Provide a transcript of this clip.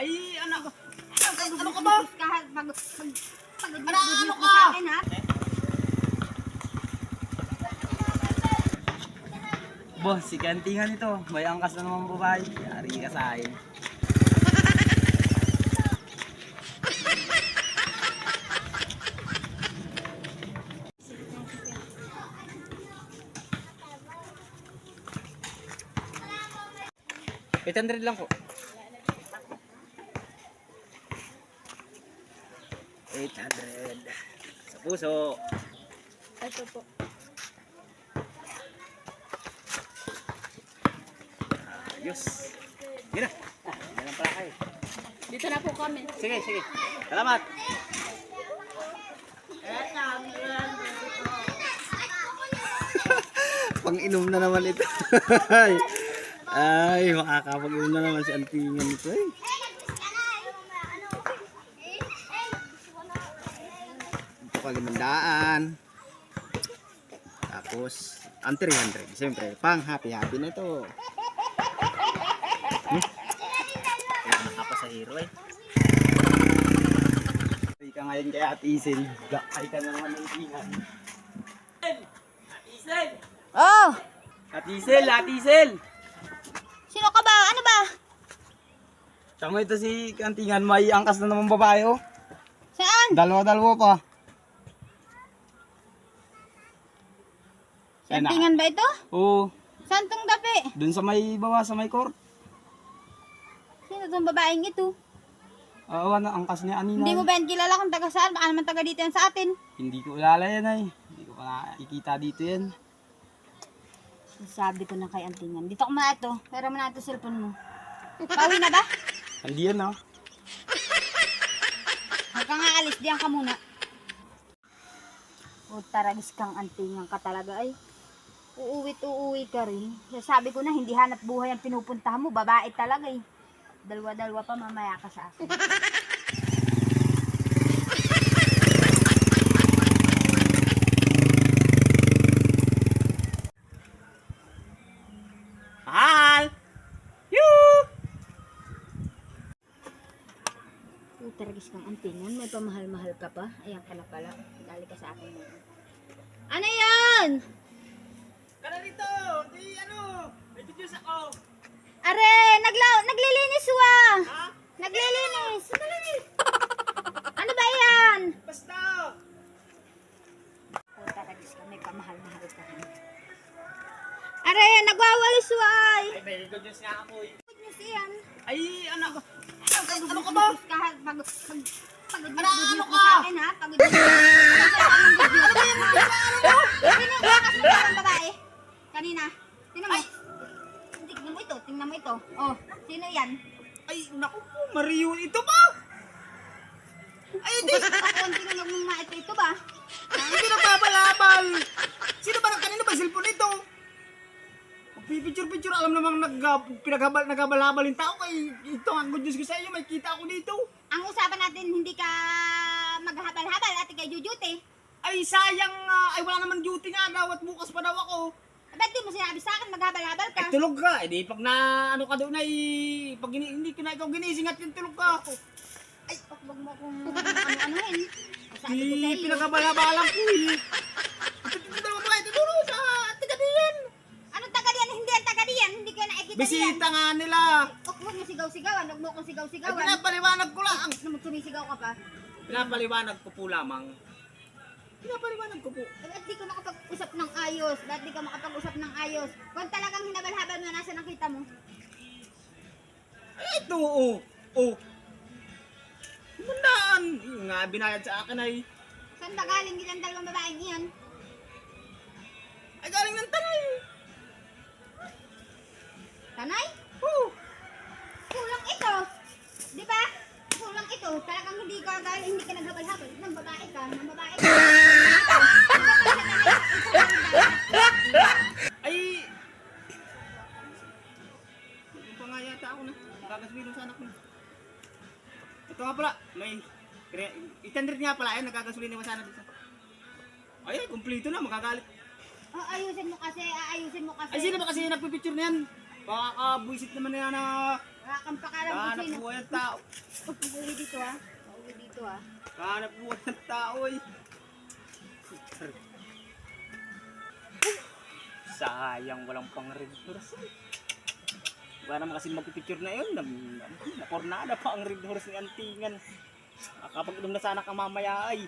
Ay, anak ko. Ano ka ba? Ano ka? Sa akin, ha? Boss, si kantingan ito. May angkas na naman babae. Yari ka sa akin. $800 lang po. 800 sa puso. Ito po. Ayos. Sige na. Yan ang pala kayo. Dito na po kami. Sige, sige. Salamat. Pang-inom na naman ito. Ay, makakapag-inom na naman si Antingan ito eh. Ito pag-inandaan. Tapos, ang 300. Siyempre, pang happy-happy na ito. Kaya nakapasahiro eh. Ay ka ngayon kay Ate Isel. Ay ka na naman ng ingan. Ate Isel! Oh! Ate Isel! Ate Isel! Sino ka ba? Ano ba? Tama ito si Kantingan. May angkas na naman babae oh. Saan? Dalawa-dalawa pa. Kantingan ba ito? Oo. Saan tong dapi? Dun sa may baba, sa may court. Sino tong babaeng ito? Na angkas niya Anina. Hindi mo ba yan kilala kung taga saan? Baka naman taga dito yan sa atin. Hindi ko ulala yan ay. Hindi ko pa nakikita dito yan. Sabi ko na kay Antingan. Dito ko muna ito. Pera mo na ito cellphone mo. Pauwi na ba? Hindi yan oh. Huwag ka nga alis. Diyan ka muna. O taragis kang Antingan ka talaga ay. Uuwi ka rin. Sabi ko na hindi hanap buhay ang pinupuntahan mo. Babae talaga eh. Dalawa-dalawa pa mamaya ka sa akin. Mahal! Yoo! Taragis kang Antingan. May pamahal-mahal ka pa. Ayan ka na pala. Dali ka sa akin. Ano yan? Tara dito! Di ano! May juice ako! Are! Naglilinis wa! Ha? Naglilinis! Ano ba yan? Basta! Taragis ka. May pamahal-mahal ka. Are! Nagwawalis wa ay! Ay, may juice nga ako eh. Good news yan. Ay, anak ko. Ano ka ba? Pagod Ano mo ka? sa akin ha? Pagod mo. Ano ba yung sino yung bakas mo ng babae? Kanina. Tingnan mo. Tingnan mo ito. Tingnan mo ito. Oh, sino yan? Ay, naku po, Mario, ito ba? Ay, hindi. Ako ang tinulog mong ito ba? Hindi nagbabalabal. Sino ba kanino ba cellphone ito? Picture-picture, alam namang naghabalabal yung tao kay ito ang good news ko sa iyo, may kita ako dito. Ang usapan natin hindi ka maghabal-habal at kay Jujuti. Ay, sayang, ay wala naman duty nga daw at bukas pa daw ako. Ba't di mo sinabi sa akin maghabal-habal ka? Ay, tulog ka. Eh, di pag na, ano ka doon ay, pag hindi ko na ikaw ginising at yung tulog ka. Ay, wag mo kung ano-anuhin. Sabi ko sa Di, iyo. pinagabalabalan ko eh. Ito dalawa ba ito duro sa Tigadian. Anong taga diyan? Hindi ang taga diyan. Hindi ka nakikita diyan. Bisita nga nila. Huwag mo sigaw-sigawan. Huwag mo kong Ay, sigaw-sigawan. pinapaliwanag ko lang. Sumisigaw ka pa. Pinapaliwanag ko po lamang. Pinapaliwanag ko po. Ba't di ka makapag-usap ng ayos? Ba't di ka makapag-usap ng ayos? Kung talagang hinabal-habal mo, nasa nakita mo? Ay, ito, oh. Oh. Mandaan. Yung nga, binayad sa akin ay. Saan ba galing din ang dalawang babaeng iyan? Ay, galing ng tanay. Tanay? Oh. Kulang ito. Di ba? Kulang ito. Talagang hindi ka naghabal-habal. Nang babae ka. Ay. Yung pa nga yata ako na. Nagagaswilo sa anak mo. Ito nga pala. May 800 nga pala. Ayun, nagagasolina mo sana dito. Ay, kumplito na. Magagalit. Ayusin mo kasi. Ay, sino ba kasi nagpipicture na yan? Baka buisit naman na yan na Wala kang pakalam kung Kahanap sino. buhay ng tao. Uuwi dito ah. Uuwi dito ah. Kahanap buhay ng tao eh. Sayang, walang pang red horse. Wala naman kasi magpipicture na yun. Napornada pa ang red horse ni Antingan. Kapag inom na sana ka mamaya ay.